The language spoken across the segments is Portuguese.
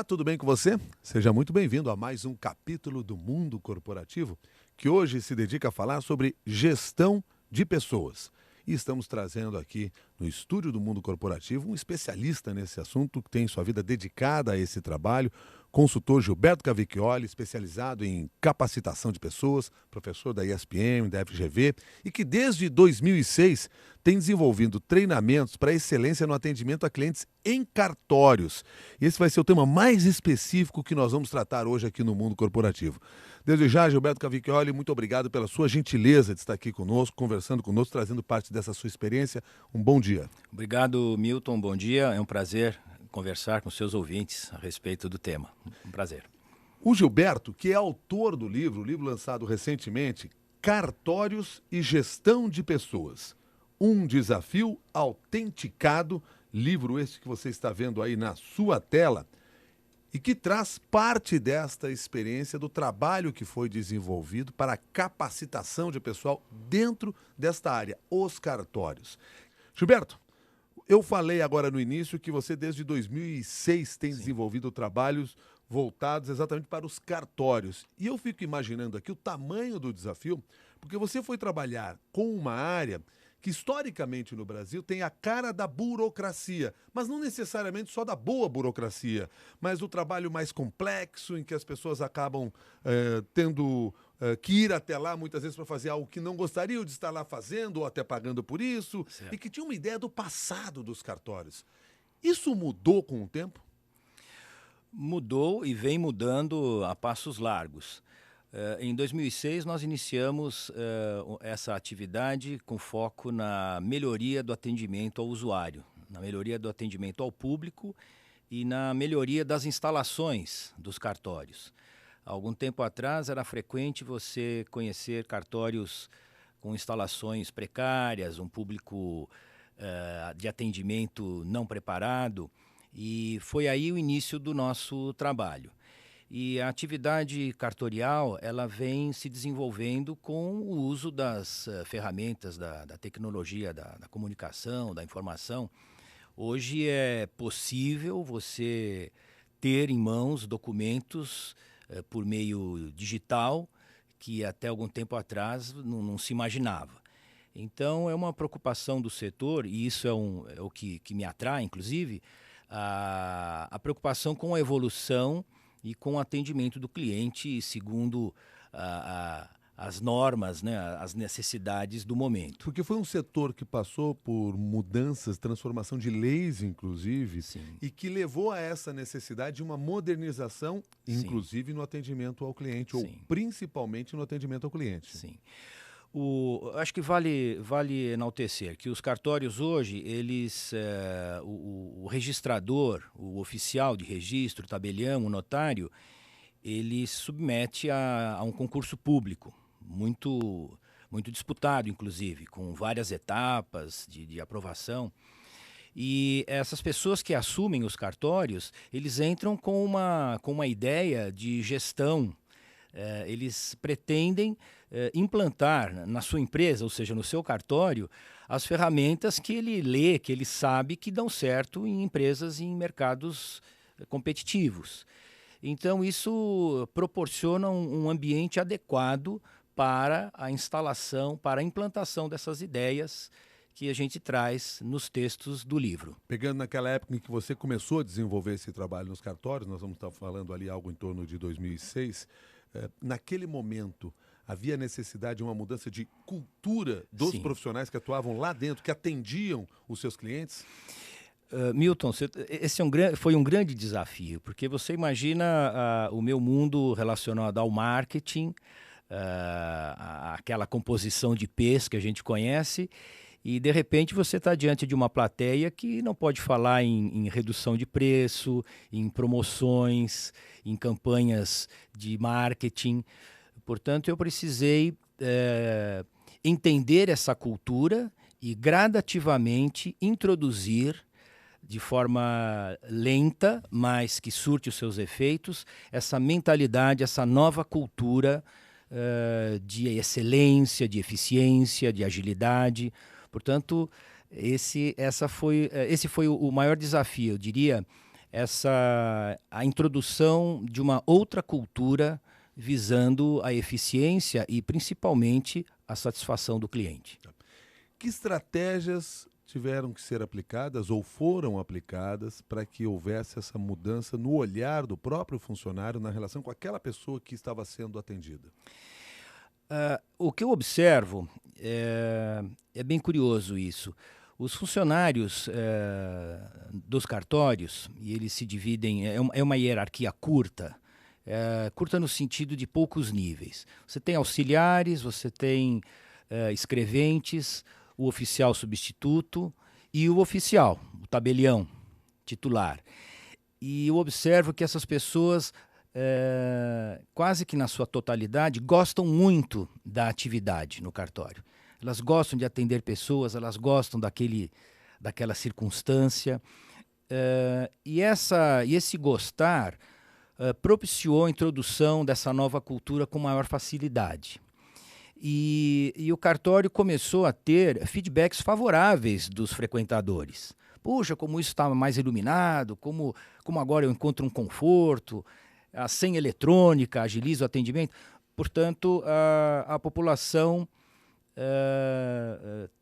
tudo bem com você? Seja muito bem-vindo a mais um capítulo do Mundo Corporativo, que hoje se dedica a falar sobre gestão de pessoas. E estamos trazendo aqui no estúdio do Mundo Corporativo um especialista nesse assunto, que tem sua vida dedicada a esse trabalho, consultor Gilberto Cavicchioli, especializado em capacitação de pessoas, professor da ESPM, da FGV, e que desde 2006 tem desenvolvido treinamentos para excelência no atendimento a clientes em cartórios. Esse vai ser o tema mais específico que nós vamos tratar hoje aqui no Mundo Corporativo. Desde já, Gilberto Cavicchioli, muito obrigado pela sua gentileza de estar aqui conosco, conversando conosco, trazendo parte dessa sua experiência. Um bom dia. Obrigado, Milton. Bom dia. É um prazer conversar com seus ouvintes a respeito do tema. Um prazer. O Gilberto, que é autor do livro, lançado recentemente, Cartórios e Gestão de Pessoas. Um desafio autenticado, livro esse que você está vendo aí na sua tela, e que traz parte desta experiência do trabalho que foi desenvolvido para a capacitação de pessoal dentro desta área, os cartórios. Gilberto, eu falei agora no início que você desde 2006 tem desenvolvido trabalhos voltados exatamente para os cartórios. E eu fico imaginando aqui o tamanho do desafio, porque você foi trabalhar com uma área que historicamente no Brasil tem a cara da burocracia, mas não necessariamente só da boa burocracia, mas do trabalho mais complexo, em que as pessoas acabam tendo que ir até lá muitas vezes para fazer algo que não gostariam de estar lá fazendo ou até pagando por isso, Certo. e que tinha uma ideia do passado dos cartórios. Isso mudou com o tempo? Mudou e vem mudando a passos largos. Em 2006, nós iniciamos essa atividade com foco na melhoria do atendimento ao usuário, na melhoria do atendimento ao público e na melhoria das instalações dos cartórios. Há algum tempo atrás, era frequente você conhecer cartórios com instalações precárias, um público de atendimento não preparado, e foi aí o início do nosso trabalho. E a atividade cartorial, ela vem se desenvolvendo com o uso das ferramentas da tecnologia, da comunicação, da informação. Hoje é possível você ter em mãos documentos por meio digital que até algum tempo atrás não se imaginava. Então, é uma preocupação do setor, e isso é o que me atrai, inclusive, a preocupação com a evolução e com o atendimento do cliente segundo as normas, né, as necessidades do momento. Porque foi um setor que passou por mudanças, transformação de leis, inclusive, Sim. e que levou a essa necessidade de uma modernização, Sim. inclusive no atendimento ao cliente, ou Sim. principalmente no atendimento ao cliente. Sim. Acho que vale enaltecer que os cartórios hoje, eles, o registrador, o oficial de registro, o tabelião, o notário, ele submete a um concurso público, muito disputado, inclusive, com várias etapas de aprovação. E essas pessoas que assumem os cartórios, eles entram com uma ideia de gestão. Eles pretendem implantar na sua empresa, ou seja, no seu cartório, as ferramentas que ele lê, que ele sabe que dão certo em empresas e em mercados competitivos. Então, isso proporciona um ambiente adequado para a instalação, para a implantação dessas ideias que a gente traz nos textos do livro. Pegando naquela época em que você começou a desenvolver esse trabalho nos cartórios, nós vamos estar falando ali algo em torno de 2006, naquele momento havia necessidade de uma mudança de cultura dos Sim. profissionais que atuavam lá dentro, que atendiam os seus clientes? Milton, esse foi um grande desafio, porque você imagina o meu mundo relacionado ao marketing, aquela composição de P's que a gente conhece, e de repente você está diante de uma plateia que não pode falar em redução de preço, em promoções, em campanhas de marketing. Portanto, eu precisei entender essa cultura e gradativamente introduzir de forma lenta, mas que surte os seus efeitos, essa mentalidade, essa nova cultura de excelência, de eficiência, de agilidade. Portanto, esse foi o maior desafio, eu diria, a introdução de uma outra cultura visando a eficiência e principalmente a satisfação do cliente. Que estratégias tiveram que ser aplicadas ou foram aplicadas para que houvesse essa mudança no olhar do próprio funcionário na relação com aquela pessoa que estava sendo atendida? O que eu observo é bem curioso isso. Os funcionários dos cartórios, e eles se dividem, é uma hierarquia curta, curta no sentido de poucos níveis. Você tem auxiliares, você tem escreventes, o oficial substituto e o oficial, o tabelião titular. E eu observo que essas pessoas, quase que na sua totalidade, gostam muito da atividade no cartório. Elas gostam de atender pessoas, elas gostam daquela circunstância. E esse gostar propiciou a introdução dessa nova cultura com maior facilidade. E o cartório começou a ter feedbacks favoráveis dos frequentadores. Puxa, como isso está mais iluminado, como agora eu encontro um conforto, a senha eletrônica agiliza o atendimento. Portanto, a população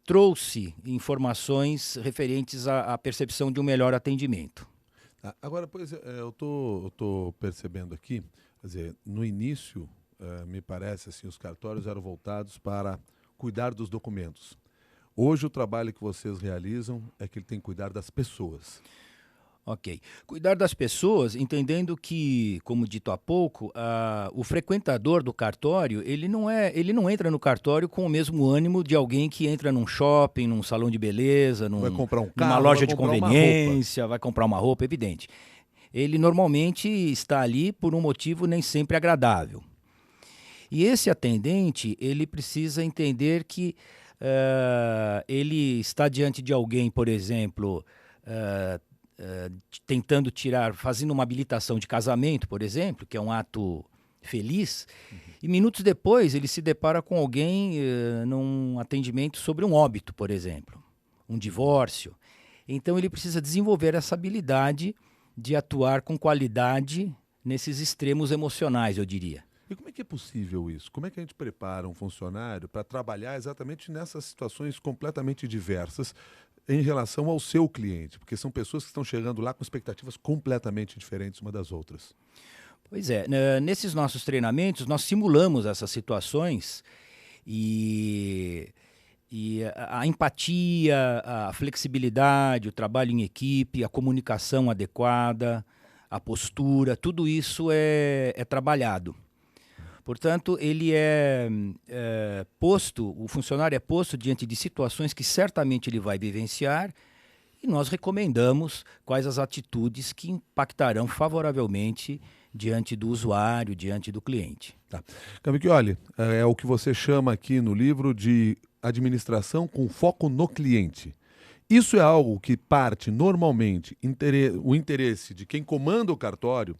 trouxe informações referentes à percepção de um melhor atendimento. Agora, pois, eu tô percebendo aqui, quer dizer, no início, me parece assim, os cartórios eram voltados para cuidar dos documentos. Hoje o trabalho que vocês realizam é que ele tem que cuidar das pessoas. Ok. Cuidar das pessoas, entendendo que, como dito há pouco, o frequentador do cartório, ele não entra no cartório com o mesmo ânimo de alguém que entra num shopping, num salão de beleza, Vai comprar um carro, numa loja vai de comprar conveniência, vai comprar uma roupa, evidente. Ele normalmente está ali por um motivo nem sempre agradável. E esse atendente, ele precisa entender que ele está diante de alguém, por exemplo, tentando fazendo uma habilitação de casamento, por exemplo, que é um ato feliz, e minutos depois ele se depara com alguém num atendimento sobre um óbito, por exemplo, um divórcio. Então ele precisa desenvolver essa habilidade de atuar com qualidade nesses extremos emocionais, eu diria. E como é que é possível isso? Como é que a gente prepara um funcionário para trabalhar exatamente nessas situações completamente diversas em relação ao seu cliente? Porque são pessoas que estão chegando lá com expectativas completamente diferentes uma das outras. Pois é, nesses nossos treinamentos nós simulamos essas situações e a empatia, a flexibilidade, o trabalho em equipe, a comunicação adequada, a postura, tudo isso é trabalhado. Portanto, ele o funcionário é posto diante de situações que certamente ele vai vivenciar e nós recomendamos quais as atitudes que impactarão favoravelmente diante do usuário, diante do cliente. Tá. Cavicchioli, é o que você chama aqui no livro de administração com foco no cliente. Isso é algo que parte normalmente o interesse de quem comanda o cartório,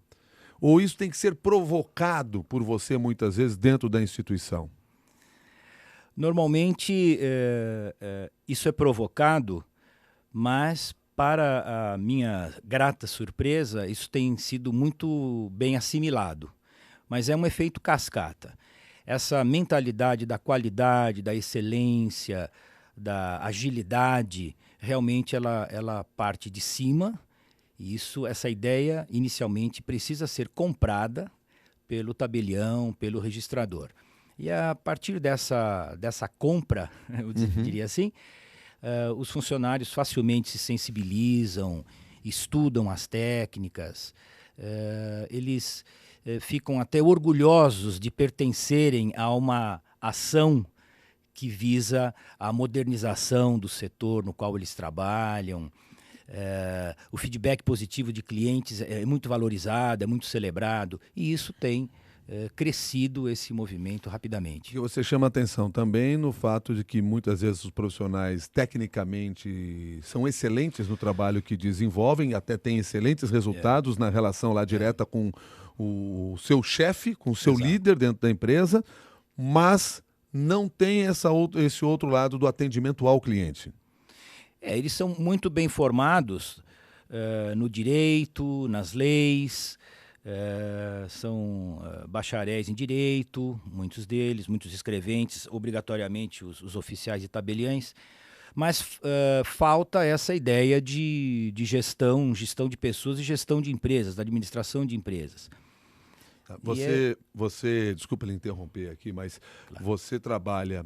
ou isso tem que ser provocado por você muitas vezes dentro da instituição? Normalmente isso é provocado, mas para a minha grata surpresa, isso tem sido muito bem assimilado. Mas é um efeito cascata. Essa mentalidade da qualidade, da excelência, da agilidade, realmente ela parte de cima. E essa ideia, inicialmente, precisa ser comprada pelo tabelião, pelo registrador. E a partir dessa compra, eu diria assim, os funcionários facilmente se sensibilizam, estudam as técnicas, eles ficam até orgulhosos de pertencerem a uma ação que visa a modernização do setor no qual eles trabalham. O feedback positivo de clientes é muito valorizado, é muito celebrado, e isso tem crescido esse movimento rapidamente. E você chama atenção também no fato de que muitas vezes os profissionais tecnicamente são excelentes no trabalho que desenvolvem, até têm excelentes resultados na relação lá direta com o seu chefe, com o seu líder dentro da empresa, mas não tem esse outro lado do atendimento ao cliente. Eles são muito bem formados no direito, nas leis, são bacharéis em direito, muitos deles, muitos escreventes, obrigatoriamente os oficiais e tabeliães, mas falta essa ideia de gestão de pessoas e gestão de empresas, da administração de empresas. Você, desculpa lhe interromper aqui, mas claro, você trabalha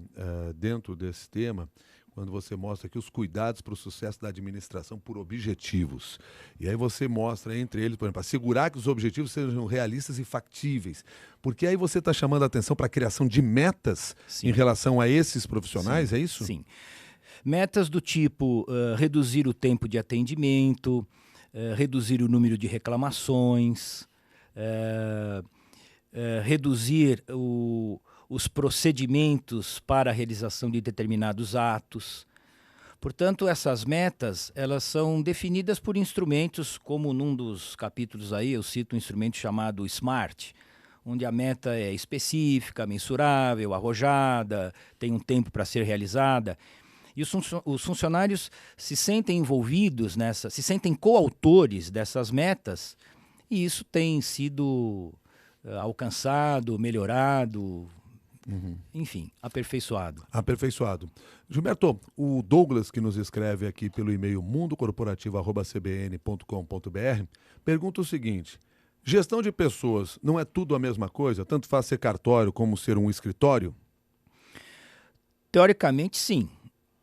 dentro desse tema quando você mostra aqui os cuidados para o sucesso da administração por objetivos. E aí você mostra entre eles, por exemplo, assegurar que os objetivos sejam realistas e factíveis. Porque aí você está chamando a atenção para a criação de metas em relação a esses profissionais, é isso? Sim. Metas do tipo reduzir o tempo de atendimento, reduzir o número de reclamações, reduzir os procedimentos para a realização de determinados atos. Portanto, essas metas, elas são definidas por instrumentos, como num dos capítulos aí eu cito um instrumento chamado SMART, onde a meta é específica, mensurável, arrojada, tem um tempo para ser realizada. E os funcionários se sentem envolvidos se sentem coautores dessas metas, e isso tem sido alcançado, melhorado, enfim, aperfeiçoado. Aperfeiçoado. Gilberto, o Douglas, que nos escreve aqui pelo e-mail mundocorporativo@cbn.com.br, pergunta o seguinte: gestão de pessoas não é tudo a mesma coisa? Tanto faz ser cartório como ser um escritório? Teoricamente, sim.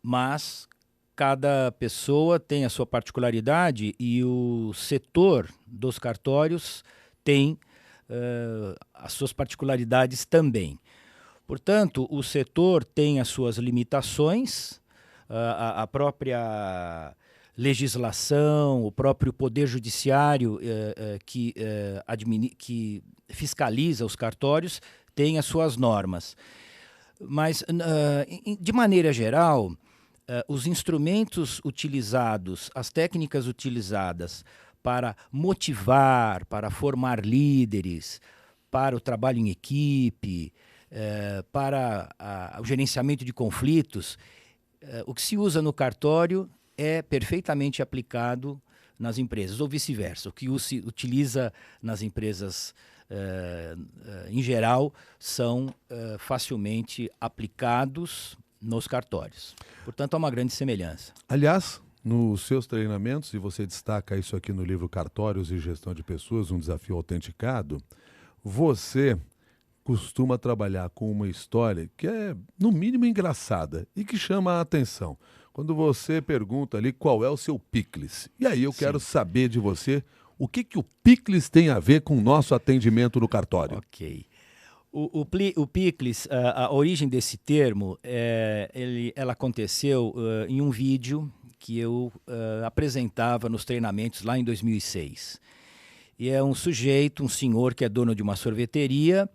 Mas cada pessoa tem a sua particularidade e o setor dos cartórios tem as suas particularidades também. Portanto, o setor tem as suas limitações, a própria legislação, o próprio poder judiciário que fiscaliza os cartórios tem as suas normas. Mas, de maneira geral, os instrumentos utilizados, as técnicas utilizadas para motivar, para formar líderes, para o trabalho em equipe, para o gerenciamento de conflitos, o que se usa no cartório é perfeitamente aplicado nas empresas, ou vice-versa. O que se utiliza nas empresas, em geral, são facilmente aplicados nos cartórios. Portanto, há uma grande semelhança. Aliás, nos seus treinamentos, e você destaca isso aqui no livro Cartórios e Gestão de Pessoas, um desafio autenticado, você costuma trabalhar com uma história que é, no mínimo, engraçada e que chama a atenção. Quando você pergunta ali qual é o seu picles. E aí eu quero saber de você o que o picles tem a ver com o nosso atendimento no cartório. Ok. O picles, a origem desse termo, ela aconteceu em um vídeo que eu apresentava nos treinamentos lá em 2006. E é um sujeito, um senhor que é dono de uma sorveteria,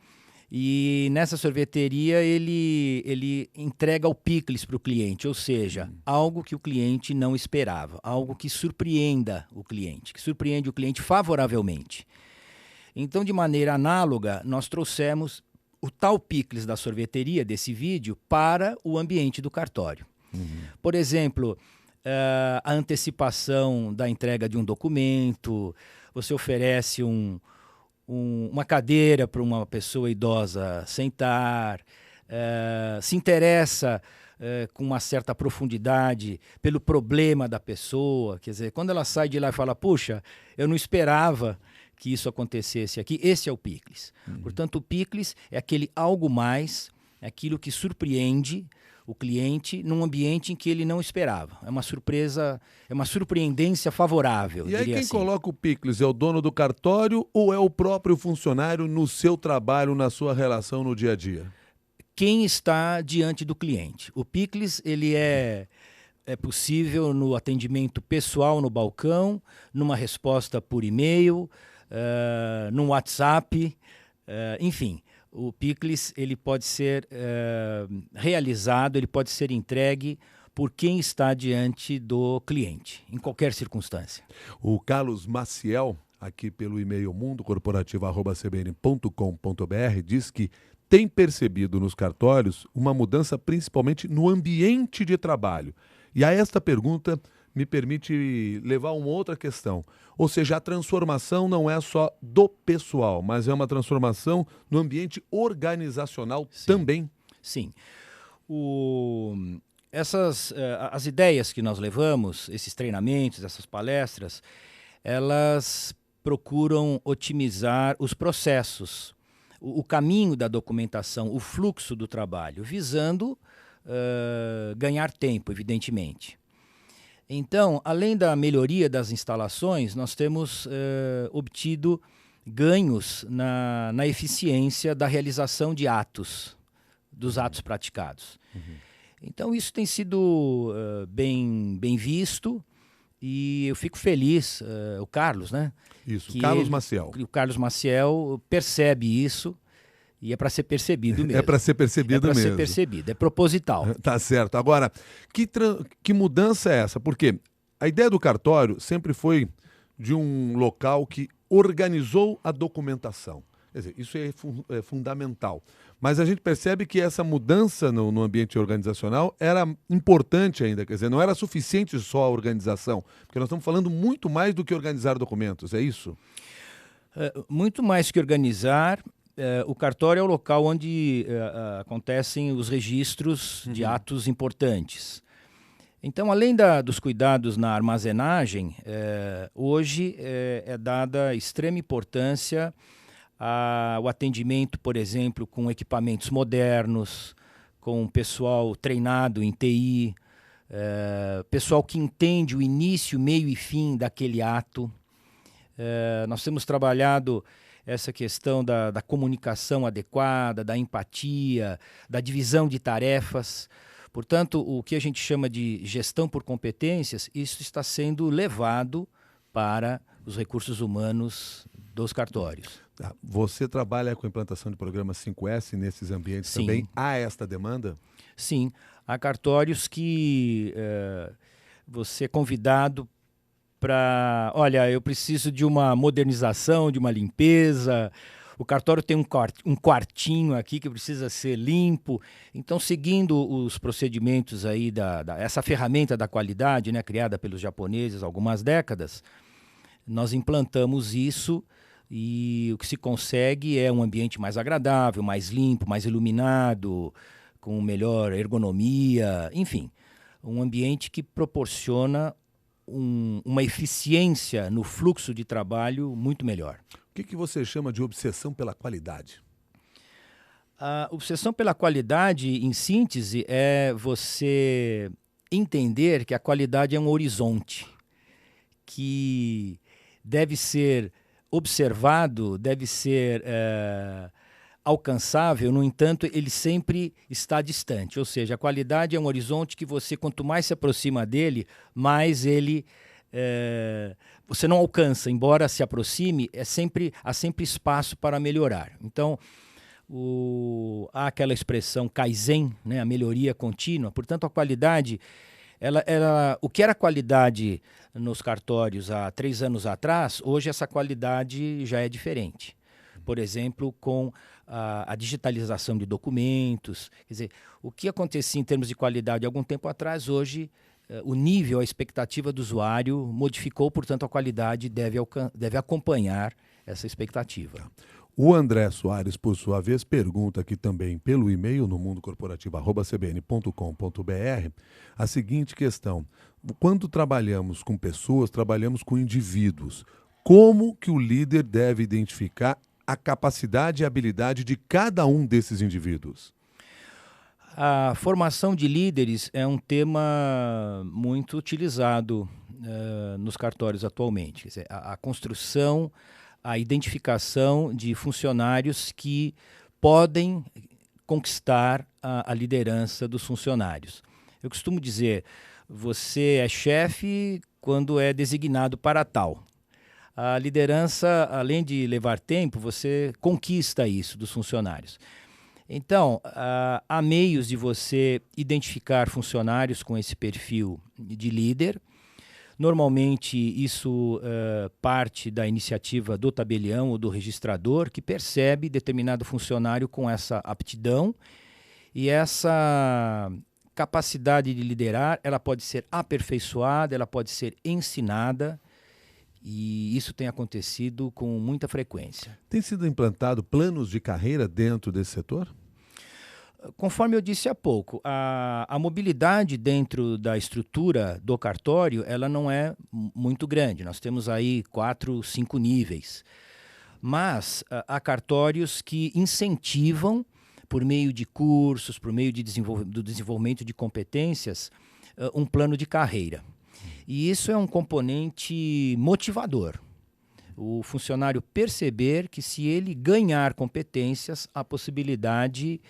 e nessa sorveteria ele entrega o picles para o cliente, ou seja, algo que o cliente não esperava, algo que surpreenda o cliente, que surpreende o cliente favoravelmente. Então, de maneira análoga, nós trouxemos o tal picles da sorveteria, desse vídeo, para o ambiente do cartório. Por exemplo, a antecipação da entrega de um documento, você oferece uma cadeira para uma pessoa idosa sentar, se interessa com uma certa profundidade pelo problema da pessoa. Quer dizer, quando ela sai de lá e fala, puxa, eu não esperava que isso acontecesse aqui, esse é o picles. Portanto, o picles é aquele algo mais, é aquilo que surpreende o cliente num ambiente em que ele não esperava. É uma surpresa, é uma surpreendência favorável. E aí quem coloca o picles é o dono do cartório ou é o próprio funcionário no seu trabalho, na sua relação no dia a dia? Quem está diante do cliente. O picles, ele é possível no atendimento pessoal no balcão, numa resposta por e-mail, no WhatsApp, enfim. O picles ele pode ser realizado, ele pode ser entregue por quem está diante do cliente, em qualquer circunstância. O Carlos Maciel, aqui pelo e-mail mundocorporativo@cbn.com.br, diz que tem percebido nos cartórios uma mudança principalmente no ambiente de trabalho. E a esta pergunta me permite levar a uma outra questão. Ou seja, a transformação não é só do pessoal, mas é uma transformação no ambiente organizacional também. Sim. As ideias que nós levamos, esses treinamentos, essas palestras, elas procuram otimizar os processos, o caminho da documentação, o fluxo do trabalho, visando ganhar tempo, evidentemente. Então, além da melhoria das instalações, nós temos obtido ganhos na eficiência da realização de atos, dos atos praticados. Então, isso tem sido bem visto e eu fico feliz, o Carlos, né? Isso, Carlos Maciel. O Carlos Maciel percebe isso e é para ser percebido mesmo. É para ser percebido mesmo. É para ser percebido, é proposital. Tá certo. Agora, que mudança é essa? Porque a ideia do cartório sempre foi de um local que organizou a documentação. Quer dizer, isso é fundamental. Mas a gente percebe que essa mudança no ambiente organizacional era importante ainda. Quer dizer, não era suficiente só a organização. Porque nós estamos falando muito mais do que organizar documentos, é isso? Muito mais que organizar, o cartório é o local onde acontecem os registros de atos importantes. Então, além dos cuidados na armazenagem, hoje é dada extrema importância ao atendimento, por exemplo, com equipamentos modernos, com pessoal treinado em TI, pessoal que entende o início, meio e fim daquele ato. Nós temos trabalhado essa questão da comunicação adequada, da empatia, da divisão de tarefas. Portanto, o que a gente chama de gestão por competências, isso está sendo levado para os recursos humanos dos cartórios. Você trabalha com a implantação de programas 5S nesses ambientes Sim. também? Há esta demanda? Sim, há cartórios que você é convidado para... Olha, eu preciso de uma modernização, de uma limpeza. O cartório tem um quartinho aqui que precisa ser limpo. Então, seguindo os procedimentos aí essa ferramenta da qualidade, né, criada pelos japoneses há algumas décadas, nós implantamos isso e o que se consegue é um ambiente mais agradável, mais limpo, mais iluminado, com melhor ergonomia, enfim, um ambiente que proporciona uma eficiência no fluxo de trabalho muito melhor. O que você chama de obsessão pela qualidade? A obsessão pela qualidade, em síntese, é você entender que a qualidade é um horizonte que deve ser observado, deve ser alcançável, no entanto, ele sempre está distante. Ou seja, a qualidade é um horizonte que você, quanto mais se aproxima dele, mais ele... você não alcança, embora se aproxime, há sempre espaço para melhorar. Então, há aquela expressão Kaizen, né, a melhoria contínua. Portanto, a qualidade, o que era qualidade nos cartórios há 3 anos atrás, hoje essa qualidade já é diferente. Por exemplo, com a digitalização de documentos. Quer dizer, o que acontecia em termos de qualidade algum tempo atrás, hoje o nível, a expectativa do usuário modificou, portanto, a qualidade deve acompanhar essa expectativa. O André Soares, por sua vez, pergunta aqui também pelo e-mail no mundocorporativo@cbn.com.br a seguinte questão: quando trabalhamos com pessoas, trabalhamos com indivíduos, como que o líder deve identificar a capacidade e habilidade de cada um desses indivíduos? A formação de líderes é um tema muito utilizado nos cartórios atualmente. Quer dizer, a construção, a identificação de funcionários que podem conquistar a liderança dos funcionários. Eu costumo dizer, você é chefe quando é designado para tal. A liderança, além de levar tempo, você conquista isso dos funcionários. Então, há meios de você identificar funcionários com esse perfil de líder. Normalmente, isso parte da iniciativa do tabelião ou do registrador, que percebe determinado funcionário com essa aptidão e essa capacidade de liderar, ela pode ser aperfeiçoada, ela pode ser ensinada, e isso tem acontecido com muita frequência. Tem sido implantado planos de carreira dentro desse setor? Conforme eu disse há pouco, a mobilidade dentro da estrutura do cartório, ela não é muito grande. Nós temos aí 4, 5 níveis. Mas há cartórios que incentivam, por meio de cursos, por meio do desenvolvimento de competências, um plano de carreira. E isso é um componente motivador. O funcionário perceber que, se ele ganhar competências, há possibilidade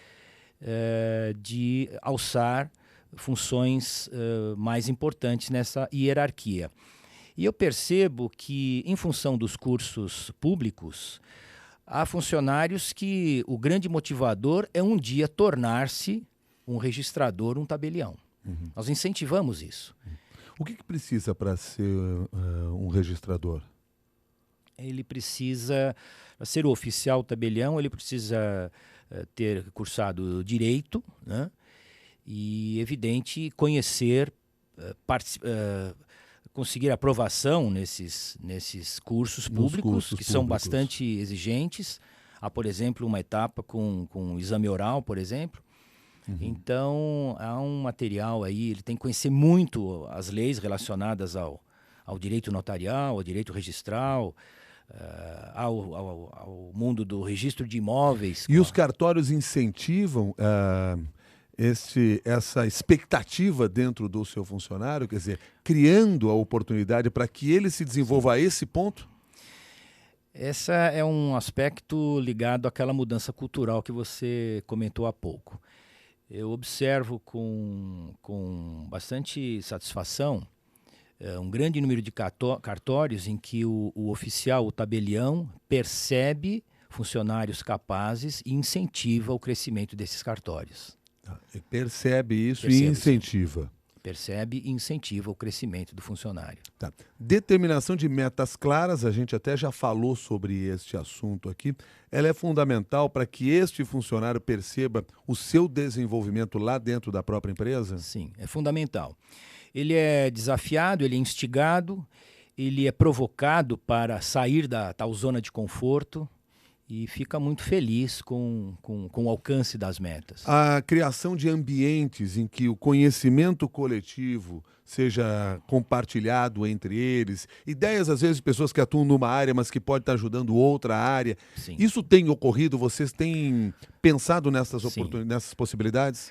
de alçar funções mais importantes nessa hierarquia. E eu percebo que, em função dos cursos públicos, há funcionários que o grande motivador é um dia tornar-se um registrador, um tabelião. Nós incentivamos isso. O que precisa para ser um registrador? Ele precisa, para ser o oficial tabelião, ele precisa ter cursado direito, né? E, evidente, conhecer, conseguir aprovação nesses cursos públicos, que são bastante exigentes. Há, por exemplo, uma etapa com o exame oral, por exemplo. Então, há um material aí, ele tem que conhecer muito as leis relacionadas ao direito notarial, ao direito registral, ao mundo do registro de imóveis. E os cartórios incentivam essa expectativa dentro do seu funcionário, quer dizer, criando a oportunidade para que ele se desenvolva a esse ponto? Esse é um aspecto ligado àquela mudança cultural que você comentou há pouco. Eu observo com bastante satisfação um grande número de cartórios em que o oficial, o tabelião, percebe funcionários capazes e incentiva o crescimento desses cartórios. Percebe isso e incentiva. Percebe e incentiva o crescimento do funcionário. Tá. Determinação de metas claras, a gente até já falou sobre este assunto aqui. Ela é fundamental para que este funcionário perceba o seu desenvolvimento lá dentro da própria empresa? Sim, é fundamental. Ele é desafiado, ele é instigado, ele é provocado para sair da tal zona de conforto e fica muito feliz com o alcance das metas. A criação de ambientes em que o conhecimento coletivo seja compartilhado entre eles, ideias às vezes de pessoas que atuam numa área, mas que pode estar ajudando outra área. Sim. Isso tem ocorrido? Vocês têm pensado nessas nessas possibilidades?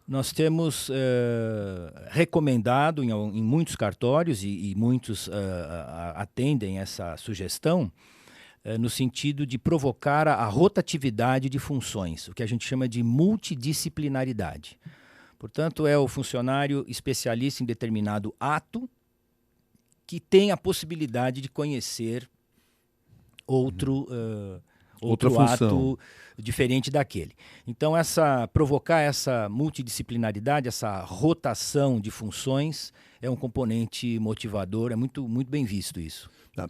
Nós temos recomendado em muitos cartórios, e muitos atendem essa sugestão, no sentido de provocar a rotatividade de funções, o que a gente chama de multidisciplinaridade. Portanto, é o funcionário especialista em determinado ato que tem a possibilidade de conhecer outro ato diferente daquele. Então, provocar essa multidisciplinaridade, essa rotação de funções, é um componente motivador, é muito, muito bem visto isso. Tá.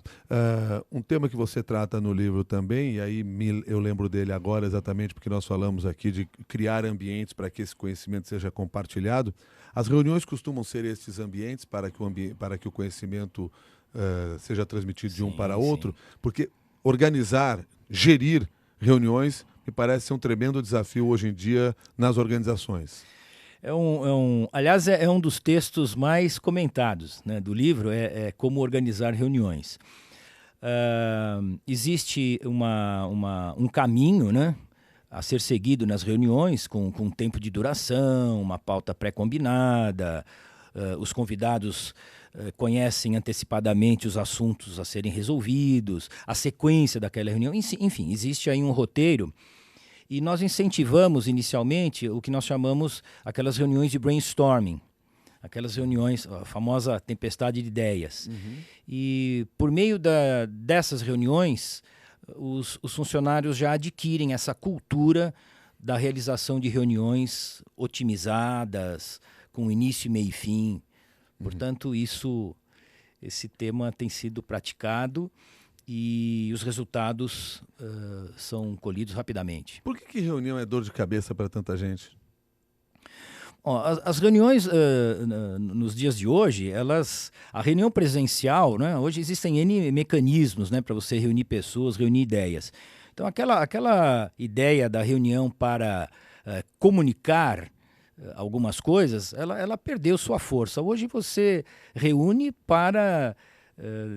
Um tema que você trata no livro também, e aí eu lembro dele agora exatamente porque nós falamos aqui de criar ambientes para que esse conhecimento seja compartilhado. As reuniões costumam ser esses ambientes para que o conhecimento seja transmitido de um para outro, porque organizar, gerir reuniões me parece ser um tremendo desafio hoje em dia nas organizações. Aliás, é um dos textos mais comentados, né, do livro, é como organizar reuniões. Existe um caminho, né, a ser seguido nas reuniões, com tempo de duração, uma pauta pré-combinada, os convidados conhecem antecipadamente os assuntos a serem resolvidos, a sequência daquela reunião, enfim, existe aí um roteiro. E nós incentivamos inicialmente o que nós chamamos aquelas reuniões de brainstorming, aquelas reuniões, a famosa tempestade de ideias. E por meio dessas reuniões, os funcionários já adquirem essa cultura da realização de reuniões otimizadas, com início, meio e fim. Portanto, esse tema tem sido praticado e os resultados são colhidos rapidamente. Por que reunião é dor de cabeça para tanta gente? Ó, as reuniões nos dias de hoje, a reunião presencial, né, hoje existem N mecanismos, né, para você reunir pessoas, reunir ideias. Então, aquela ideia da reunião para comunicar algumas coisas, ela perdeu sua força. Hoje você reúne para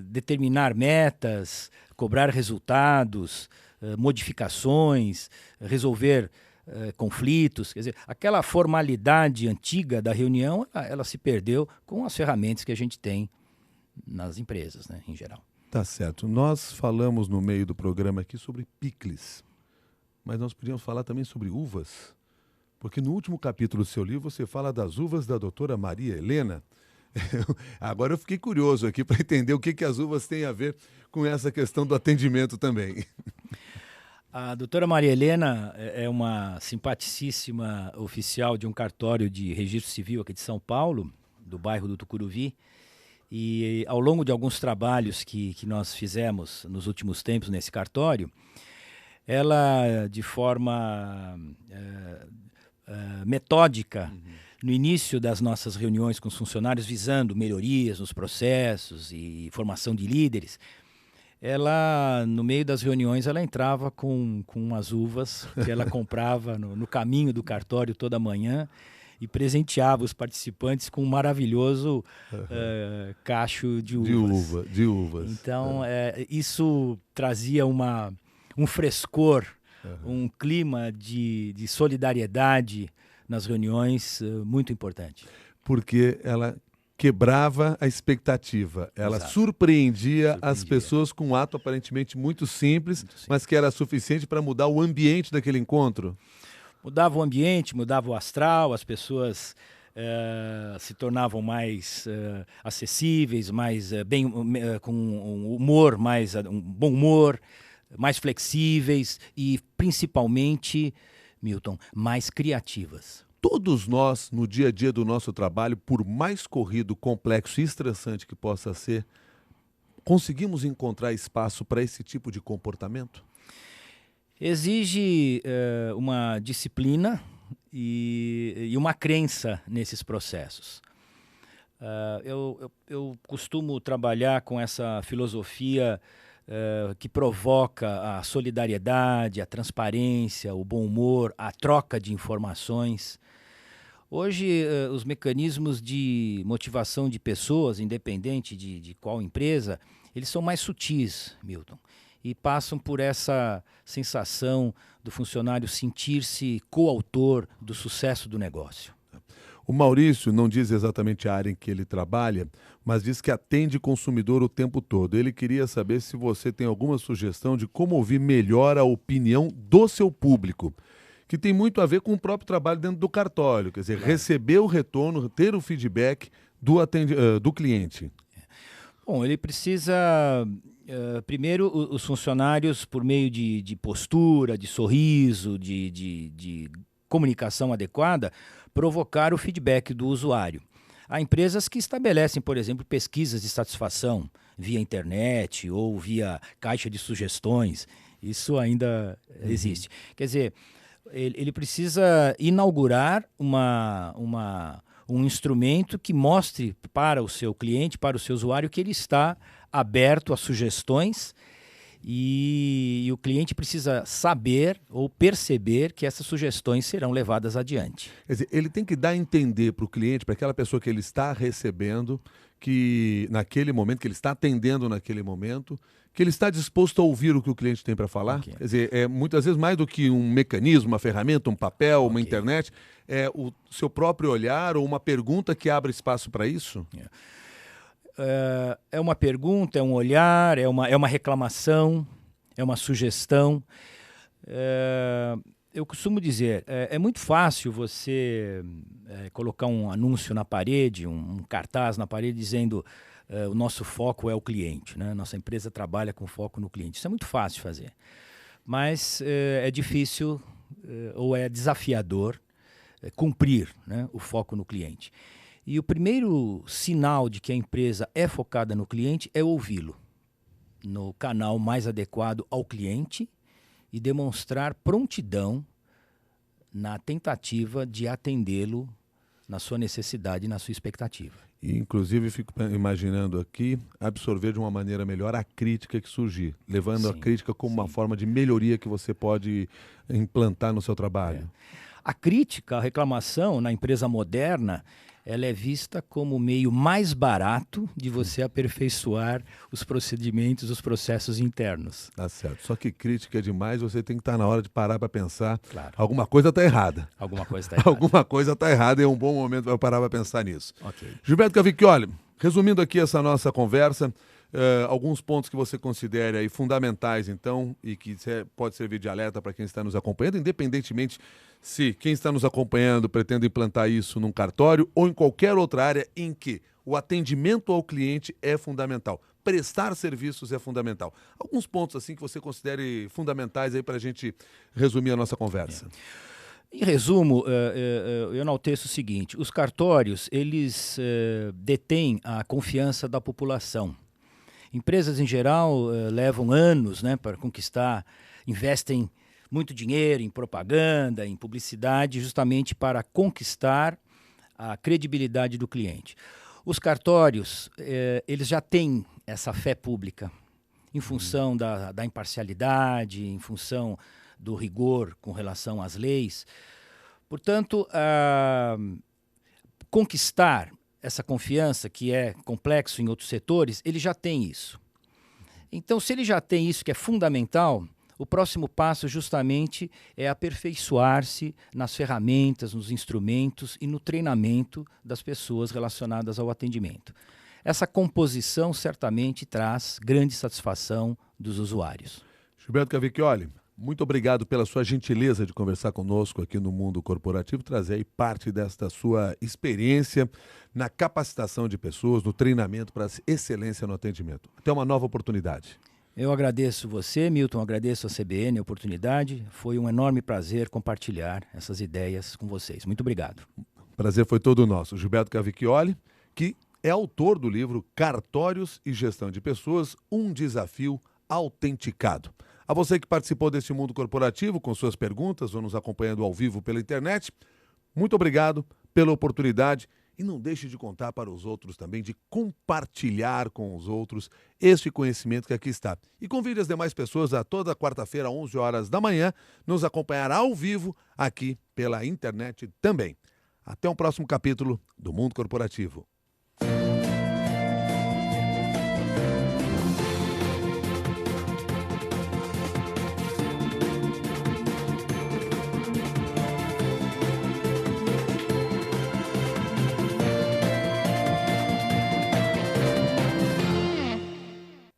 determinar metas, cobrar resultados, modificações, resolver conflitos. Quer dizer, aquela formalidade antiga da reunião, ela se perdeu com as ferramentas que a gente tem nas empresas, né, em geral. Tá certo. Nós falamos no meio do programa aqui sobre picles, mas nós podíamos falar também sobre uvas, porque no último capítulo do seu livro você fala das uvas da doutora Maria Helena. Agora eu fiquei curioso aqui para entender o que as uvas têm a ver com essa questão do atendimento também. A doutora Maria Helena é uma simpaticíssima oficial de um cartório de registro civil aqui de São Paulo, do bairro do Tucuruvi, e ao longo de alguns trabalhos que nós fizemos nos últimos tempos nesse cartório, ela, de forma metódica, no início das nossas reuniões com os funcionários, visando melhorias nos processos e formação de líderes, ela, no meio das reuniões, ela entrava com umas uvas que ela comprava no caminho do cartório toda manhã e presenteava os participantes com um maravilhoso cacho de uvas. De uvas. Então, isso trazia um frescor, um clima de solidariedade nas reuniões muito importante. Porque ela quebrava a expectativa, ela surpreendia as pessoas com um ato aparentemente muito simples, mas que era suficiente para mudar o ambiente daquele encontro. Mudava o ambiente, mudava o astral, as pessoas se tornavam mais acessíveis, mais com um humor, um bom humor, mais flexíveis e, principalmente, Milton, mais criativas. Todos nós, no dia a dia do nosso trabalho, por mais corrido, complexo e estressante que possa ser, conseguimos encontrar espaço para esse tipo de comportamento? Exige uma disciplina e uma crença nesses processos. Eu costumo trabalhar com essa filosofia que provoca a solidariedade, a transparência, o bom humor, a troca de informações. Hoje, os mecanismos de motivação de pessoas, independente de qual empresa, eles são mais sutis, Milton, e passam por essa sensação do funcionário sentir-se coautor do sucesso do negócio. O Maurício não diz exatamente a área em que ele trabalha, mas diz que atende consumidor o tempo todo. Ele queria saber se você tem alguma sugestão de como ouvir melhor a opinião do seu público, que tem muito a ver com o próprio trabalho dentro do cartório, quer dizer, receber o retorno, ter o feedback do cliente. Bom, ele precisa, primeiro, os funcionários, por meio de postura, de sorriso, de comunicação adequada, provocar o feedback do usuário. Há empresas que estabelecem, por exemplo, pesquisas de satisfação via internet ou via caixa de sugestões. Isso ainda existe. Quer dizer, ele precisa inaugurar um instrumento que mostre para o seu cliente, para o seu usuário, que ele está aberto a sugestões e o cliente precisa saber ou perceber que essas sugestões serão levadas adiante. Quer dizer, ele tem que dar a entender para o cliente, para aquela pessoa que ele está recebendo, que naquele momento, que ele está atendendo naquele momento, que ele está disposto a ouvir o que o cliente tem para falar. Quer dizer, muitas vezes mais do que um mecanismo, uma ferramenta, um papel, uma internet, é o seu próprio olhar ou uma pergunta que abre espaço para isso? É uma pergunta, é um olhar, é uma reclamação, é uma sugestão. Eu costumo dizer, é muito fácil você colocar um anúncio na parede, um cartaz na parede dizendo o nosso foco é o cliente, né? Nossa empresa trabalha com foco no cliente. Isso é muito fácil fazer, mas é difícil ou é desafiador cumprir, né, o foco no cliente. E o primeiro sinal de que a empresa é focada no cliente é ouvi-lo no canal mais adequado ao cliente e demonstrar prontidão na tentativa de atendê-lo na sua necessidade e na sua expectativa. E, inclusive, fico imaginando aqui absorver de uma maneira melhor a crítica que surgir, levando a crítica como uma forma de melhoria que você pode implantar no seu trabalho. A crítica, a reclamação na empresa moderna, ela é vista como o meio mais barato de você aperfeiçoar os procedimentos, os processos internos. Tá certo. Só que crítica é demais, você tem que estar na hora de parar para pensar. Claro. Alguma coisa está errada. Alguma coisa está errada. Alguma coisa está errada e é um bom momento para parar para pensar nisso. Ok. Gilberto Cavicchioli, resumindo aqui essa nossa conversa, alguns pontos que você considere aí fundamentais, então, e que pode servir de alerta para quem está nos acompanhando, independentemente se quem está nos acompanhando pretende implantar isso num cartório ou em qualquer outra área em que o atendimento ao cliente é fundamental. Prestar serviços é fundamental. Alguns pontos assim que você considere fundamentais aí para a gente resumir a nossa conversa. Em resumo, eu enalteço o seguinte: os cartórios, eles detêm a confiança da população. Empresas, em geral, levam anos, né, para conquistar, investem muito dinheiro em propaganda, em publicidade, justamente para conquistar a credibilidade do cliente. Os cartórios, eles já têm essa fé pública, em função da imparcialidade, em função do rigor com relação às leis. Portanto, conquistar essa confiança, que é complexo em outros setores, ele já tem isso. Então, se ele já tem isso, que é fundamental, o próximo passo justamente é aperfeiçoar-se nas ferramentas, nos instrumentos e no treinamento das pessoas relacionadas ao atendimento. Essa composição certamente traz grande satisfação dos usuários. Gilberto Cavicchioli, muito obrigado pela sua gentileza de conversar conosco aqui no Mundo Corporativo, trazer aí parte desta sua experiência na capacitação de pessoas, no treinamento para excelência no atendimento. Até uma nova oportunidade. Eu agradeço você, Milton, agradeço a CBN a oportunidade. Foi um enorme prazer compartilhar essas ideias com vocês. Muito obrigado. Prazer foi todo nosso. Gilberto Cavicchioli, que é autor do livro Cartórios e Gestão de Pessoas, um desafio autenticado. A você que participou desse Mundo Corporativo com suas perguntas ou nos acompanhando ao vivo pela internet, muito obrigado pela oportunidade. E não deixe de contar para os outros também, de compartilhar com os outros este conhecimento que aqui está. E convide as demais pessoas a toda quarta-feira, às 11 horas da manhã, nos acompanhar ao vivo aqui pela internet também. Até um próximo capítulo do Mundo Corporativo.